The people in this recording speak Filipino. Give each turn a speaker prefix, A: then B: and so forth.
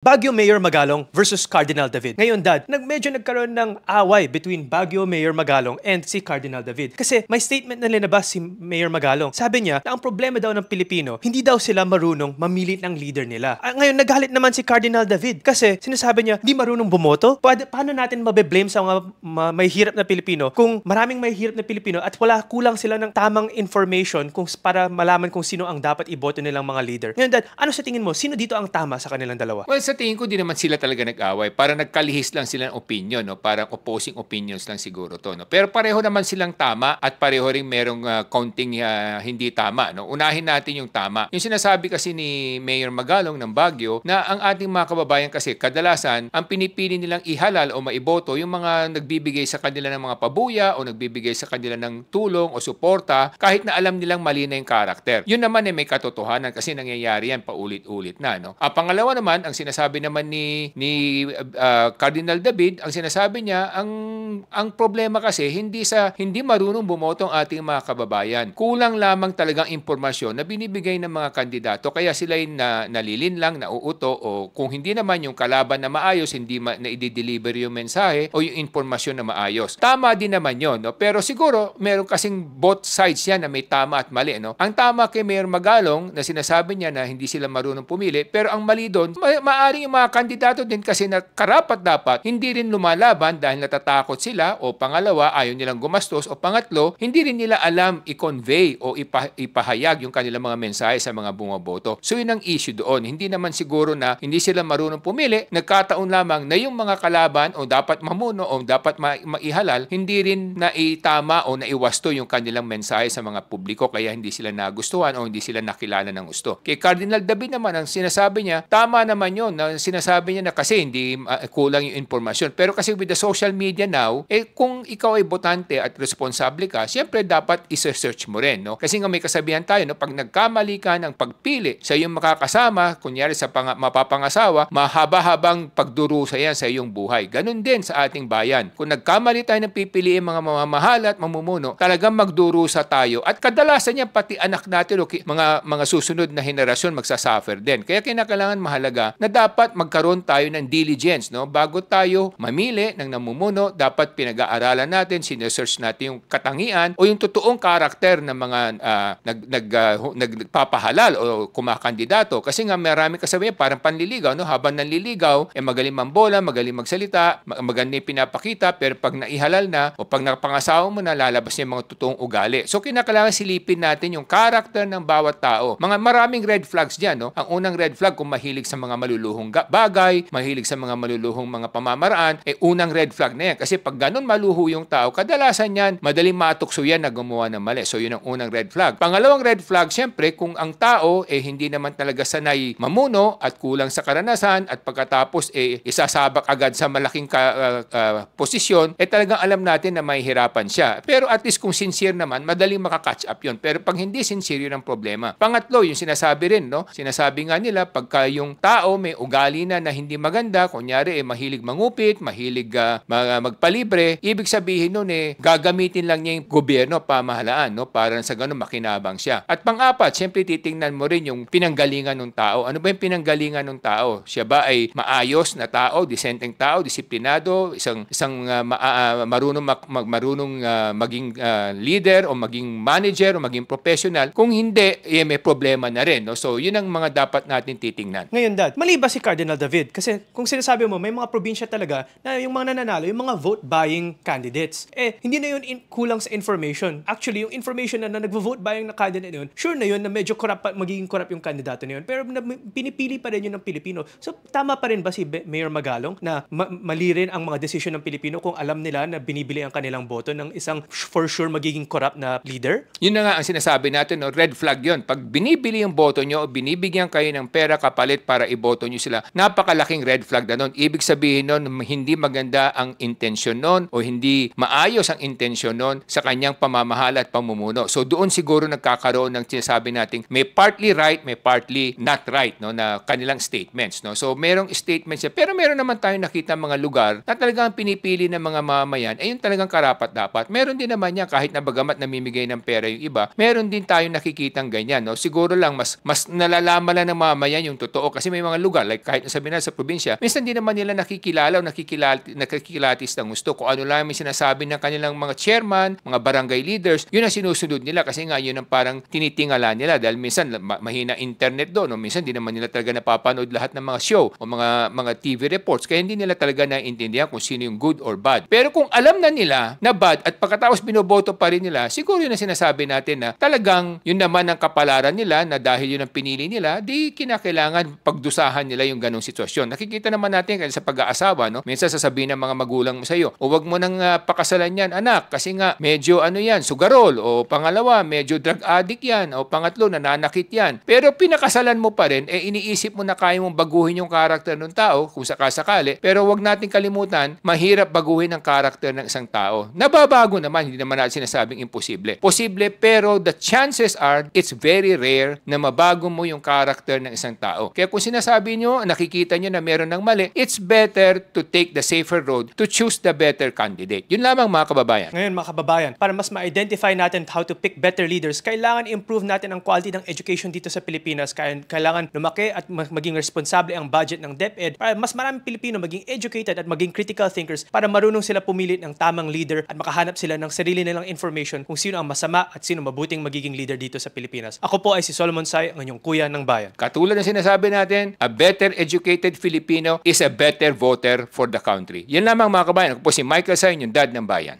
A: Baguio Mayor Magalong versus Cardinal David. Ngayon, Dad, medyo nagkaroon ng away between Baguio Mayor Magalong and si Cardinal David. Kasi may statement na linabas si Mayor Magalong. Sabi niya na ang problema daw ng Pilipino, hindi daw sila marunong mamili ng leader nila. Ngayon, nagalit naman si Cardinal David kasi sinasabi niya, di marunong bumoto? Paano natin mabe-blame sa mga may hirap na Pilipino kung maraming may hirap na Pilipino at kulang sila ng tamang information para malaman kung sino ang dapat iboto nilang mga leader. Ngayon, Dad, ano sa tingin mo? Sino dito ang tama sa kanilang dalawa?
B: Well, sa tingin ko, di naman sila talaga nag-away. Parang nagkalihis lang sila ng opinion, no? Parang opposing opinions lang siguro to, no? Pero pareho naman silang tama at pareho rin merong counting hindi tama, no? Unahin natin yung tama. Yung sinasabi kasi ni Mayor Magalong ng Baguio na ang ating mga kababayan kasi kadalasan ang pinipili nilang ihalal o maiboto yung mga nagbibigay sa kanila ng mga pabuya o nagbibigay sa kanila ng tulong o suporta kahit na alam nilang mali na yung karakter. Yun naman may katotohanan kasi nangyayari yan paulit-ulit na, no? Ang pangalawa naman, ang sinasabi naman ni Cardinal David, ang sinasabi niya, ang problema kasi hindi marunong bumoto ang ating mga kababayan. Kulang lamang talagang impormasyon na binibigay ng mga kandidato kaya sila nalilinlang, nauuto o kung hindi naman yung kalaban na maayos, hindi na i-deliver yung mensahe o yung impormasyon na maayos. Tama din naman yon, no? Pero siguro meron kasing both sides yan na may tama at mali, no? Ang tama kay Mayor Magalong na sinasabi niya na hindi sila marunong pumili, pero ang mali doon, maaring yung mga kandidato din kasi na karapat-dapat hindi rin lumalaban dahil natatakot sila o pangalawa ayaw nilang gumastos o pangatlo hindi rin nila alam i-convey o ipahayag yung kanilang mga mensahe sa mga bumoboto. So yun ang issue doon. Hindi naman siguro na hindi sila marunong pumili, nagkataon lamang na yung mga kalaban o dapat mamuno o dapat maihalal hindi rin naitama o naiwasto yung kanilang mensahe sa mga publiko kaya hindi sila nagustuhan o hindi sila nakilala ng gusto. Kay Cardinal David naman ang sinasabi niya, tama naman yun na sinasabi niya na kasi hindi kulang yung informasyon. Pero kasi with the social media now, kung ikaw ay botante at responsable ka, siyempre dapat isa-search mo rin, no? Kasi nga may kasabihan tayo, no? Pag nagkamali ka ng pagpili sa iyong makakasama, kunyari sa mapapangasawa, mahaba-habang pagdurusa yan sa iyong buhay. Ganun din sa ating bayan. Kung nagkamali tayo ng pipiliin mga mamamahal at mamumuno, talagang magdurusa tayo. At kadalasan yan, pati anak natin o mga susunod na henerasyon magsasuffer din. Kaya kinakailangan mahalaga na dapat magkaroon tayo ng diligence, no? Bago tayo mamili ng namumuno, dapat pinag-aaralan natin, sinesearch natin yung katangian o yung totoong karakter ng mga nagpapahalal o kumakandidato. Kasi nga marami kasabihan, parang panliligaw, no? Habang nanliligaw, magaling mambola, magaling magsalita, maganda pinapakita, pero pag naihalal na o pag napangasawa mo na, lalabas niya yung mga totoong ugali. So kinakailangan silipin natin yung karakter ng bawat tao. Maraming red flags dyan, no? Ang unang red flag, kung mahilig sa mga maluluhong bagay, mahilig sa mga maluluhong mga pamamaraan, unang red flag na yan. Kasi pag ganun maluho yung tao, kadalasan yan, madaling matukso yan na gumawa ng mali. So yun ang unang red flag. Pangalawang red flag, syempre, kung ang tao hindi naman talaga sanay mamuno at kulang sa karanasan at pagkatapos isasabak agad sa malaking posisyon, talagang alam natin na mahihirapan siya. Pero at least kung sincere naman, madaling makakatch up yun. Pero pag hindi sincere, yun ang problema. Pangatlo, yung sinasabi rin, no? Sinasabi nga nila, pagka yung tao may ugali na hindi maganda, kunyari mahilig mangupit, mahilig magpalibre, ibig sabihin nun gagamitin lang niya yung gobyerno, pamahalaan, no? Para sa ganun makinabang siya. At pang-apat, siyempre titingnan mo rin yung pinanggalingan ng tao. Ano ba yung pinanggalingan ng tao? Siya ba ay maayos na tao, disenteng tao, disiplinado, isang marunong maging leader o maging manager o maging professional? Kung hindi, may problema na rin, no? So yun ang mga dapat natin titingnan.
A: Ngayon, Dad, mali ba si Cardinal David? Kasi kung sinasabi mo, may mga probinsya talaga na yung mga nananalo, yung mga vote-buying candidates. Hindi na yun kulang sa information. Actually, yung information na nagvo-vote buying na candidate na yun, sure na yun na medyo magiging corrupt yung kandidato na yun. Pero pinipili pa rin yun ng Pilipino. So, tama pa rin ba si Mayor Magalong na mali rin ang mga desisyon ng Pilipino kung alam nila na binibili ang kanilang boto ng isang for sure magiging corrupt na leader?
B: Yun na nga ang sinasabi natin, no? Red flag yun. Pag binibili yung boto nyo o binibigyan kayo ng pera kapalit para iboto nyo sila, napakalaking red flag na nun. Ibig sabihin nun, hindi maganda ang intensyon nun o hindi maayos ang intensyon nun sa kanyang pamamahala at pamumuno. So doon siguro nagkakaroon ng sinasabi natin may partly right, may partly not right, no, na kanilang statements, no. So merong statements siya, pero meron naman tayong nakita mga lugar na talagang pinipili ng mga mamamayan yung talagang karapat-dapat. Meron din naman yan kahit na bagamat namimigay ng pera yung iba, meron din tayong nakikitang ganyan, no. Siguro lang mas nalalaman lang ng mamamayan yung totoo kasi may mga lugar like kahit sabi na sa probinsya, minsan di naman nila nakikilala o nakikilatis ng gusto. Kung ano lang yung sinasabi ng kanilang mga chairman, mga barangay leaders, yun ang sinusunod nila kasi nga yun ang parang tinitingala nila dahil minsan mahina internet doon, o minsan di naman nila talaga napapanood lahat ng mga show o mga TV reports, kaya hindi nila talaga naiintindihan kung sino yung good or bad. Pero kung alam na nila na bad at pagkatapos binoboto pa rin nila, siguro yun ang sinasabi natin na talagang yun naman ang kapalaran nila na dahil yun ang pinili nila, di kinakailangan pagdusahan nila yung ganong sitwasyon. Nakikita naman natin kasi sa pag-aasawa, no? Minsan sasabihin ng mga magulang mo sa iyo, o wag mo nang pakasalan yan, anak, kasi nga medyo ano yan, sugarol, o pangalawa, medyo drug addict yan, o pangatlo, nananakit yan. Pero pinakasalan mo pa rin, iniisip mo na kaya mong baguhin yung karakter ng tao, kung sakasakali, pero wag natin kalimutan, mahirap baguhin ang karakter ng isang tao. Nababago naman, hindi naman natin sinasabing imposible. Posible, pero the chances are, it's very rare na mabago mo yung karakter ng isang tao. Kaya kung sinasabi nyo, nakikita nyo na meron ng mali, it's better to take the safer road to choose the better candidate. Yun lamang mga kababayan.
A: Ngayon mga kababayan, para mas ma-identify natin how to pick better leaders, kailangan improve natin ang quality ng education dito sa Pilipinas. Kailangan lumaki at maging responsable ang budget ng DepEd para mas maraming Pilipino maging educated at maging critical thinkers para marunong sila pumili ng tamang leader at makahanap sila ng sarili nilang information kung sino ang masama at sino mabuting magiging leader dito sa Pilipinas. Ako po ay si Solomon Sai, ang inyong kuya ng bayan.
B: Katulad ng sinasabi natin, a better educated Filipino is a better voter for the country. Yan lamang mga kabayan. Ako po si Michael Sai, yung dad ng bayan.